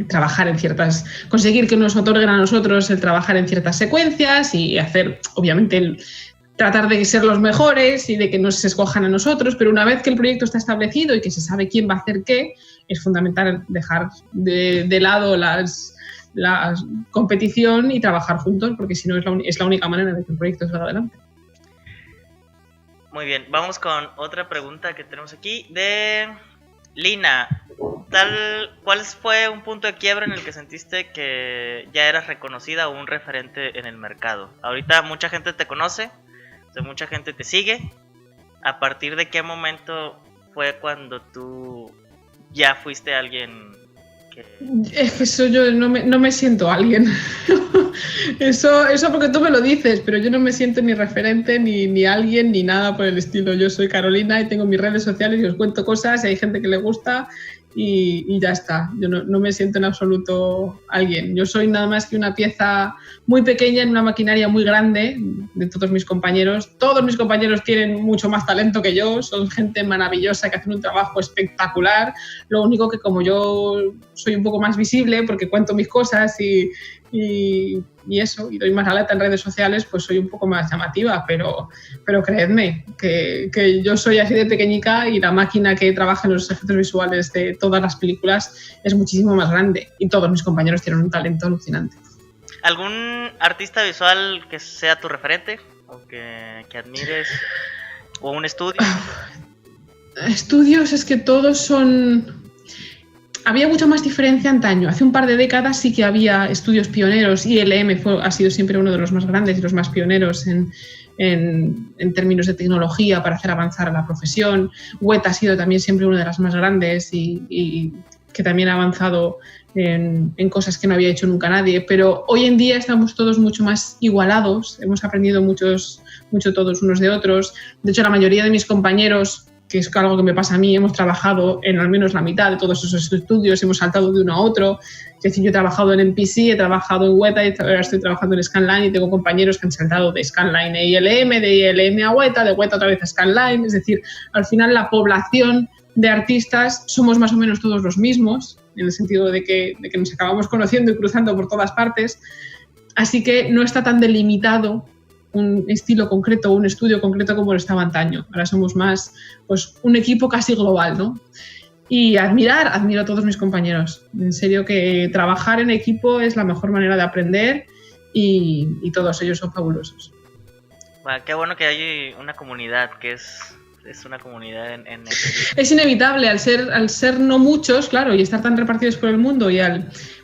trabajar en ciertas, conseguir que nos otorguen a nosotros el trabajar en ciertas secuencias y hacer, obviamente, tratar de ser los mejores y de que nos escojan a nosotros, pero una vez que el proyecto está establecido y que se sabe quién va a hacer qué, es fundamental dejar de lado la competición y trabajar juntos, porque si no es la única manera de que el proyecto salga adelante. Muy bien, vamos con otra pregunta que tenemos aquí de Lina. ¿Cuál fue un punto de quiebra en el que sentiste que ya eras reconocida o un referente en el mercado? Ahorita mucha gente te conoce, mucha gente te sigue. ¿A partir de qué momento fue cuando tú ya fuiste alguien que...? Es que eso yo no me siento alguien. Eso porque tú me lo dices, pero yo no me siento ni referente, ni alguien, ni nada por el estilo. Yo soy Carolina y tengo mis redes sociales y os cuento cosas y hay gente que le gusta y ya está. Yo no me siento en absoluto alguien. Yo soy nada más que una pieza muy pequeña en una maquinaria muy grande de todos mis compañeros. Todos mis compañeros tienen mucho más talento que yo, son gente maravillosa que hacen un trabajo espectacular. Lo único que como yo soy un poco más visible porque cuento mis cosas y eso, y doy más la lata en redes sociales, pues soy un poco más llamativa, pero creedme que yo soy así de pequeñica y la máquina que trabaja en los efectos visuales de todas las películas es muchísimo más grande y todos mis compañeros tienen un talento alucinante. ¿Algún artista visual que sea tu referente o que admires o un estudio? Estudios es que todos son... Había mucha más diferencia antaño. Hace un par de décadas sí que había estudios pioneros. ILM ha sido siempre uno de los más grandes y los más pioneros en términos de tecnología para hacer avanzar a la profesión. Weta ha sido también siempre una de las más grandes y que también ha avanzado en cosas que no había hecho nunca nadie. Pero hoy en día estamos todos mucho más igualados. Hemos aprendido mucho todos unos de otros. De hecho, la mayoría de mis compañeros, que es algo que me pasa a mí, hemos trabajado en al menos la mitad de todos esos estudios, hemos saltado de uno a otro. Es decir, yo he trabajado en MPC, he trabajado en Weta y ahora estoy trabajando en Scanline y tengo compañeros que han saltado de Scanline a ILM, de ILM a Weta, de Weta otra vez a Scanline. Es decir, al final la población de artistas somos más o menos todos los mismos, en el sentido de que nos acabamos conociendo y cruzando por todas partes. Así que no está tan delimitado un estilo concreto, un estudio concreto como lo estaba antaño. Ahora somos más, pues, un equipo casi global, ¿no? Y admiro a todos mis compañeros. En serio que trabajar en equipo es la mejor manera de aprender y todos ellos son fabulosos. Bueno, qué bueno que hay una comunidad que es una comunidad en Es inevitable, al ser no muchos, claro, y estar tan repartidos por el mundo y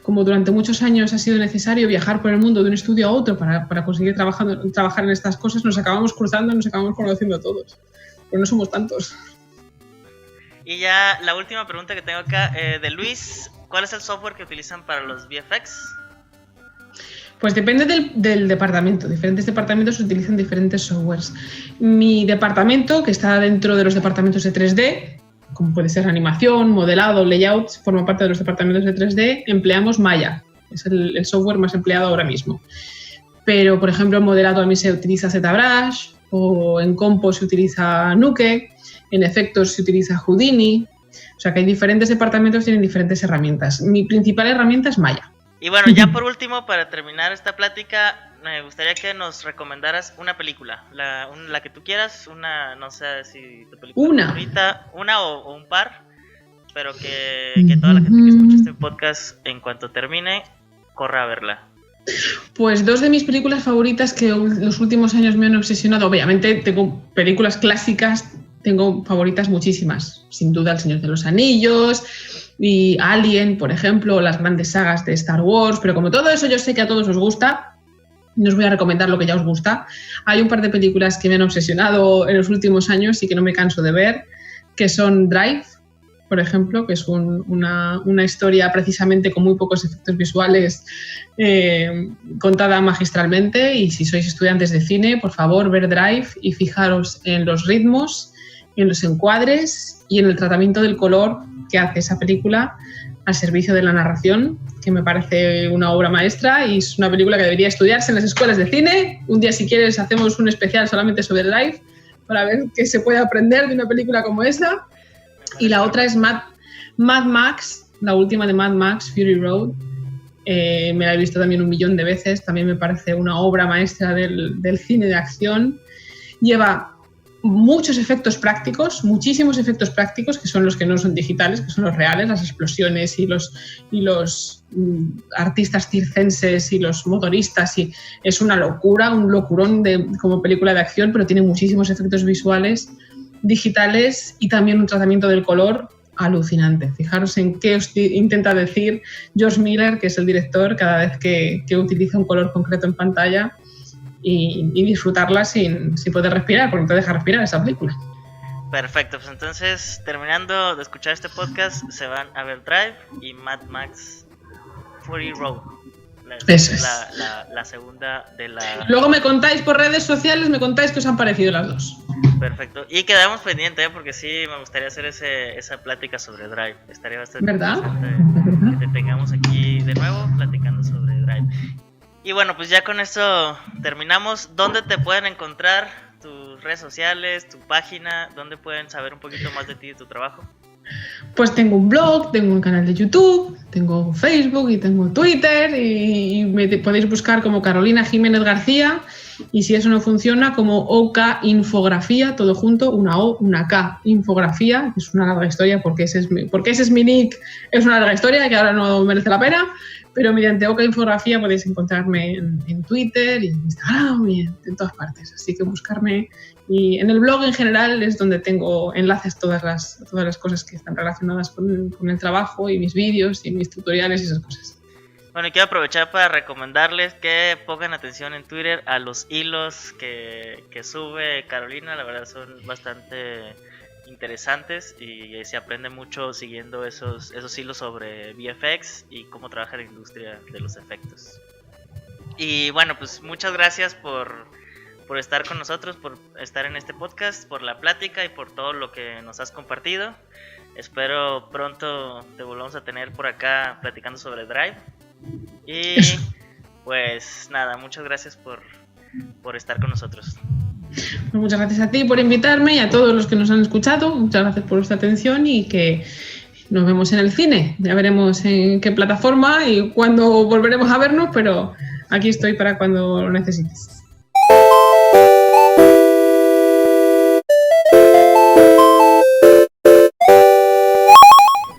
como durante muchos años ha sido necesario viajar por el mundo de un estudio a otro para conseguir trabajar en estas cosas, nos acabamos cruzando, nos acabamos conociendo todos, pero no somos tantos. Y ya la última pregunta que tengo acá de Luis, ¿cuál es el software que utilizan para los VFX? Pues depende del departamento. Diferentes departamentos utilizan diferentes softwares. Mi departamento, que está dentro de los departamentos de 3D, como puede ser animación, modelado, layout, forma parte de los departamentos de 3D, empleamos Maya. Es el software más empleado ahora mismo. Pero, por ejemplo, en modelado a mí se utiliza ZBrush, o en compo se utiliza Nuke, en efectos se utiliza Houdini. O sea que hay diferentes departamentos que tienen diferentes herramientas. Mi principal herramienta es Maya. Y bueno, ya por último, para terminar esta plática, me gustaría que nos recomendaras una película, la que tú quieras, no sé si tu película favorita, una o un par, espero que toda la gente que escuche este podcast, en cuanto termine, corra a verla. Pues dos de mis películas favoritas que los últimos años me han obsesionado, obviamente tengo películas clásicas, tengo favoritas muchísimas, sin duda El Señor de los Anillos y Alien, por ejemplo, las grandes sagas de Star Wars, pero como todo eso yo sé que a todos os gusta, no os voy a recomendar lo que ya os gusta. Hay un par de películas que me han obsesionado en los últimos años y que no me canso de ver, que son Drive, por ejemplo, que es una historia precisamente con muy pocos efectos visuales, contada magistralmente, y si sois estudiantes de cine, por favor, ver Drive y fijaros en los ritmos, en los encuadres y en el tratamiento del color que hace esa película al servicio de la narración, que me parece una obra maestra y es una película que debería estudiarse en las escuelas de cine. Un día, si quieres, hacemos un especial solamente sobre Drive para ver qué se puede aprender de una película como esa. Y la otra es Mad Max, la última de Mad Max, Fury Road. Me la he visto también 1.000.000 de veces, también me parece una obra maestra del cine de acción. Lleva muchos efectos prácticos, muchísimos efectos prácticos, que son los que no son digitales, que son los reales, las explosiones y los artistas circenses y los motoristas, y es una locura, un locurón como película de acción, pero tiene muchísimos efectos visuales digitales y también un tratamiento del color alucinante. Fijaros en qué os intenta decir George Miller, que es el director, cada vez que utiliza un color concreto en pantalla, y disfrutarla sin poder respirar, porque no te deja respirar esa película. Perfecto, pues entonces, terminando de escuchar este podcast, se van a ver Drive y Mad Max Fury Road. La segunda de la... Luego me contáis por redes sociales, me contáis qué os han parecido las dos. Perfecto, y quedamos pendientes, porque sí me gustaría hacer esa plática sobre Drive. Estaría bastante interesante que te tengamos aquí de nuevo platicando sobre Drive. Y bueno, pues ya con esto terminamos. ¿Dónde te pueden encontrar? ¿Tus redes sociales, tu página? ¿Dónde pueden saber un poquito más de ti y de tu trabajo? Pues tengo un blog, tengo un canal de YouTube, tengo Facebook y tengo Twitter, y me podéis buscar como Carolina Jiménez García, y si eso no funciona, como OK Infografía, todo junto, una O, una K, Infografía, que es una larga historia, porque ese es mi nick, es una larga historia que ahora no merece la pena, pero mediante OK Infografía podéis encontrarme en Twitter y en Instagram y en todas partes, así que buscarme. Y en el blog en general es donde tengo enlaces todas las cosas que están relacionadas con el trabajo y mis vídeos y mis tutoriales y esas cosas. Bueno, y quiero aprovechar para recomendarles que pongan atención en Twitter a los hilos que sube Carolina. La verdad son bastante interesantes y se aprende mucho siguiendo esos hilos sobre VFX y cómo trabaja la industria de los efectos. Y bueno, pues muchas gracias por estar con nosotros, por estar en este podcast, por la plática y por todo lo que nos has compartido. Espero pronto te volvamos a tener por acá platicando sobre Drive. Y pues nada, muchas gracias por estar con nosotros. Muchas gracias a ti por invitarme y a todos los que nos han escuchado. Muchas gracias por vuestra atención y que nos vemos en el cine. Ya veremos en qué plataforma y cuándo volveremos a vernos, pero aquí estoy para cuando lo necesites.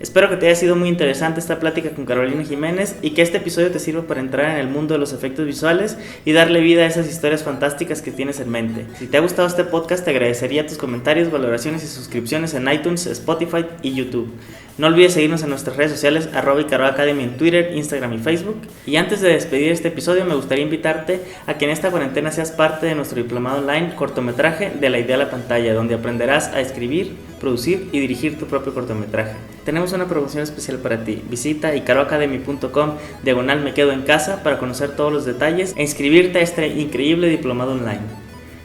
Espero que te haya sido muy interesante esta plática con Carolina Jiménez y que este episodio te sirva para entrar en el mundo de los efectos visuales y darle vida a esas historias fantásticas que tienes en mente. Si te ha gustado este podcast, te agradecería tus comentarios, valoraciones y suscripciones en iTunes, Spotify y YouTube. No olvides seguirnos en nuestras redes sociales @IcaroAcademy en Twitter, Instagram y Facebook. Y antes de despedir este episodio, me gustaría invitarte a que en esta cuarentena seas parte de nuestro diplomado online cortometraje de la idea a la pantalla, donde aprenderás a escribir, producir y dirigir tu propio cortometraje. Tenemos una promoción especial para ti. Visita icaroacademy.com/me quedo en casa para conocer todos los detalles e inscribirte a este increíble diplomado online.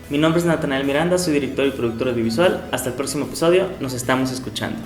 Mi nombre es Natanael Miranda, soy director y productor audiovisual. Hasta el próximo episodio, nos estamos escuchando.